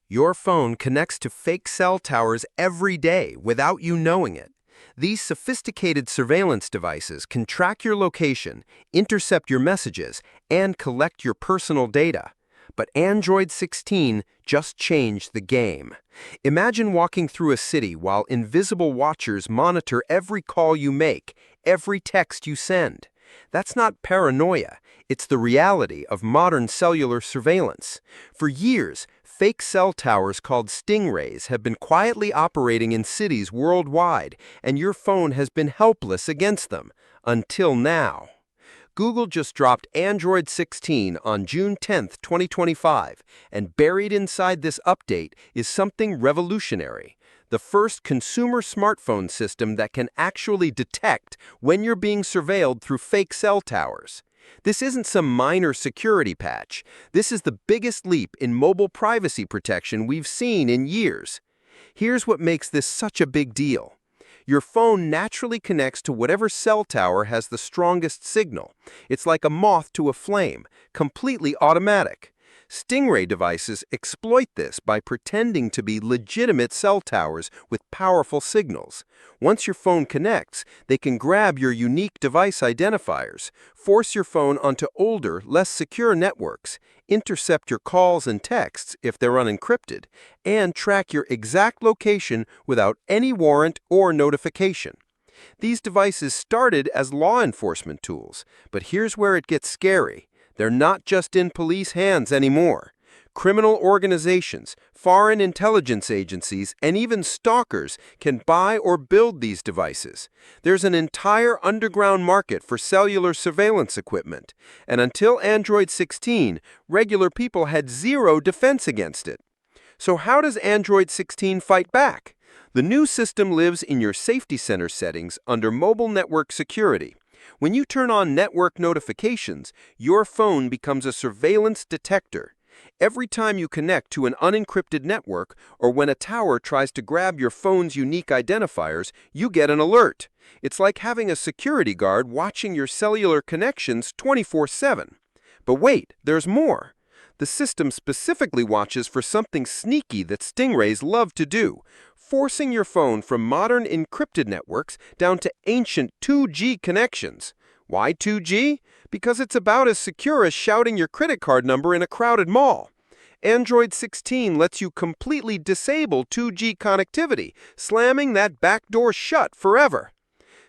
Your phone connects to fake cell towers every day without you knowing it. These sophisticated surveillance devices can track your location, intercept your messages, and collect your personal data. But Android 16 just changed the game. Imagine walking through a city while invisible watchers monitor every call you make, every text you send. That's not paranoia. It's the reality of modern cellular surveillance. For years, fake cell towers called Stingrays have been quietly operating in cities worldwide, and your phone has been helpless against them. Until now. Google just dropped Android 16 on June 10, 2025, and buried inside this update is something revolutionary. The first consumer smartphone system that can actually detect when you're being surveilled through fake cell towers. This isn't some minor security patch. This is the biggest leap in mobile privacy protection we've seen in years. Here's what makes this such a big deal. Your phone naturally connects to whatever cell tower has the strongest signal. It's like a moth to a flame, completely automatic. Stingray devices exploit this by pretending to be legitimate cell towers with powerful signals. Once your phone connects, they can grab your unique device identifiers, force your phone onto older, less secure networks, intercept your calls and texts if they're unencrypted, and track your exact location without any warrant or notification. These devices started as law enforcement tools, but here's where it gets scary. They're not just in police hands anymore. Criminal organizations, foreign intelligence agencies, and even stalkers can buy or build these devices. There's an entire underground market for cellular surveillance equipment, and until Android 16, regular people had zero defense against it. So how does Android 16 fight back? The new system lives in your Safety Center settings under Mobile Network Security. When you turn on network notifications, your phone becomes a surveillance detector. Every time you connect to an unencrypted network or when a tower tries to grab your phone's unique identifiers, you get an alert. It's like having a security guard watching your cellular connections 24/7. But wait, there's more. The system specifically watches for something sneaky that Stingrays love to do, forcing your phone from modern encrypted networks down to ancient 2G connections. Why 2G? Because it's about as secure as shouting your credit card number in a crowded mall. Android 16 lets you completely disable 2G connectivity, slamming that back door shut forever.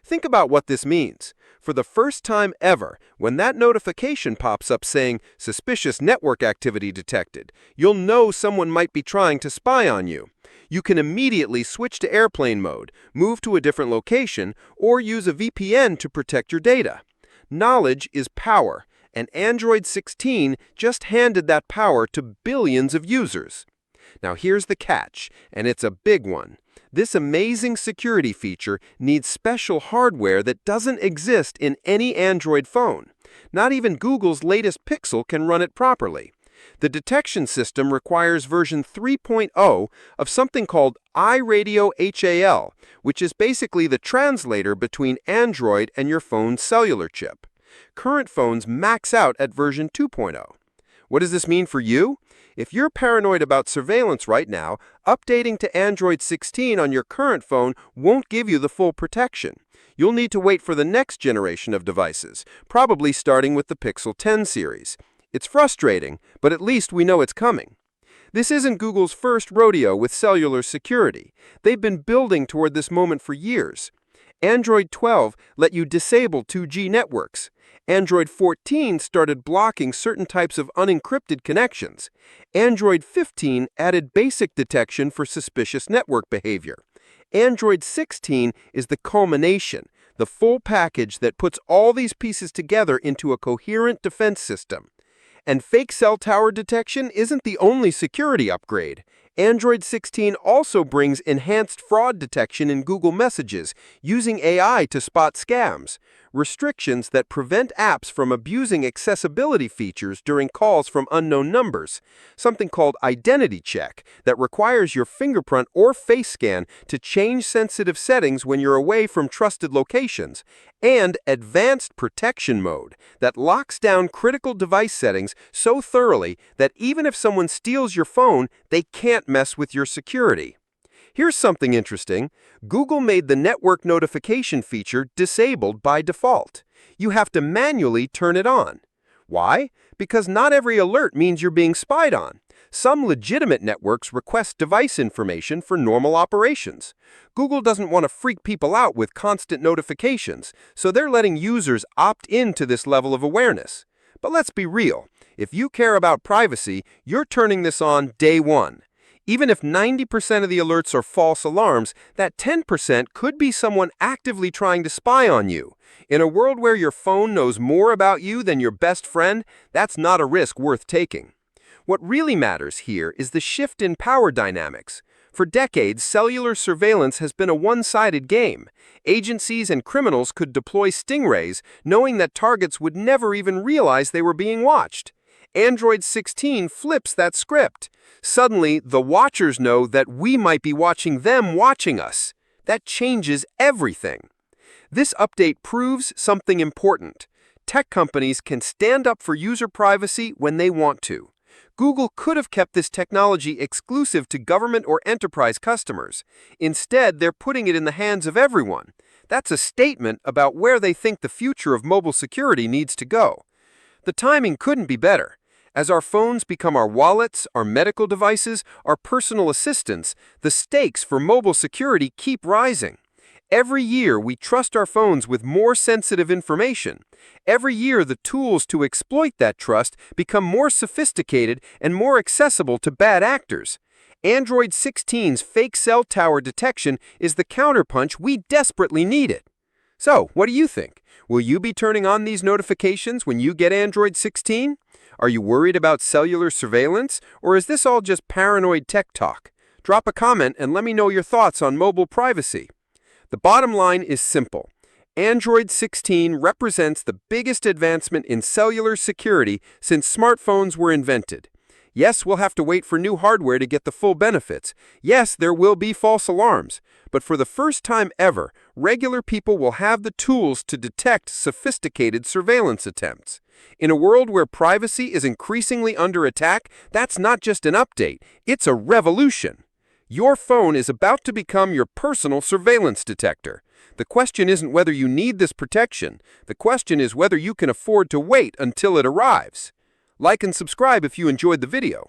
Think about what this means. For the first time ever, when that notification pops up saying, "Suspicious network activity detected," you'll know someone might be trying to spy on you. You can immediately switch to airplane mode, move to a different location, or use a VPN to protect your data. Knowledge is power, and Android 16 just handed that power to billions of users. Now here's the catch, and it's a big one. This amazing security feature needs special hardware that doesn't exist in any Android phone. Not even Google's latest Pixel can run it properly. The detection system requires version 3.0 of something called IRadio HAL, which is basically the translator between Android and your phone's cellular chip. Current phones max out at version 2.0. What does this mean for you? If you're paranoid about surveillance right now, updating to Android 16 on your current phone won't give you the full protection. You'll need to wait for the next generation of devices, probably starting with the Pixel 10 series. It's frustrating, but at least we know it's coming. This isn't Google's first rodeo with cellular security. They've been building toward this moment for years. Android 12 let you disable 2G networks. Android 14 started blocking certain types of unencrypted connections. Android 15 added basic detection for suspicious network behavior. Android 16 is the culmination, the full package that puts all these pieces together into a coherent defense system. And fake cell tower detection isn't the only security upgrade. Android 16 also brings enhanced fraud detection in Google Messages, using AI to spot scams. restrictions that prevent apps from abusing accessibility features during calls from unknown numbers, something called identity check that requires your fingerprint or face scan to change sensitive settings when you're away from trusted locations, and advanced protection mode that locks down critical device settings so thoroughly that even if someone steals your phone, they can't mess with your security. Here's something interesting. Google made the network notification feature disabled by default. You have to manually turn it on. Why? Because not every alert means you're being spied on. Some legitimate networks request device information for normal operations. Google doesn't want to freak people out with constant notifications, so they're letting users opt into this level of awareness. But let's be real. If you care about privacy, you're turning this on day one. Even if 90% of the alerts are false alarms, that 10% could be someone actively trying to spy on you. In a world where your phone knows more about you than your best friend, that's not a risk worth taking. What really matters here is the shift in power dynamics. For decades, cellular surveillance has been a one-sided game. Agencies and criminals could deploy Stingrays, knowing that targets would never even realize they were being watched. Android 16 flips that script. Suddenly, the watchers know that we might be watching them watching us. That changes everything. This update proves something important. Tech companies can stand up for user privacy when they want to. Google could have kept this technology exclusive to government or enterprise customers. Instead, they're putting it in the hands of everyone. That's a statement about where they think the future of mobile security needs to go. The timing couldn't be better. As our phones become our wallets, our medical devices, our personal assistants, the stakes for mobile security keep rising. Every year, we trust our phones with more sensitive information. Every year, the tools to exploit that trust become more sophisticated and more accessible to bad actors. Android 16's fake cell tower detection is the counterpunch we desperately needed. So, what do you think? Will you be turning on these notifications when you get Android 16? Are you worried about cellular surveillance, or is this all just paranoid tech talk? Drop a comment and let me know your thoughts on mobile privacy. The bottom line is simple. Android 16 represents the biggest advancement in cellular security since smartphones were invented. Yes, we'll have to wait for new hardware to get the full benefits. Yes, there will be false alarms. But for the first time ever, regular people will have the tools to detect sophisticated surveillance attempts. In a world where privacy is increasingly under attack, that's not just an update, it's a revolution. Your phone is about to become your personal surveillance detector. The question isn't whether you need this protection. The question is whether you can afford to wait until it arrives. Like and subscribe if you enjoyed the video.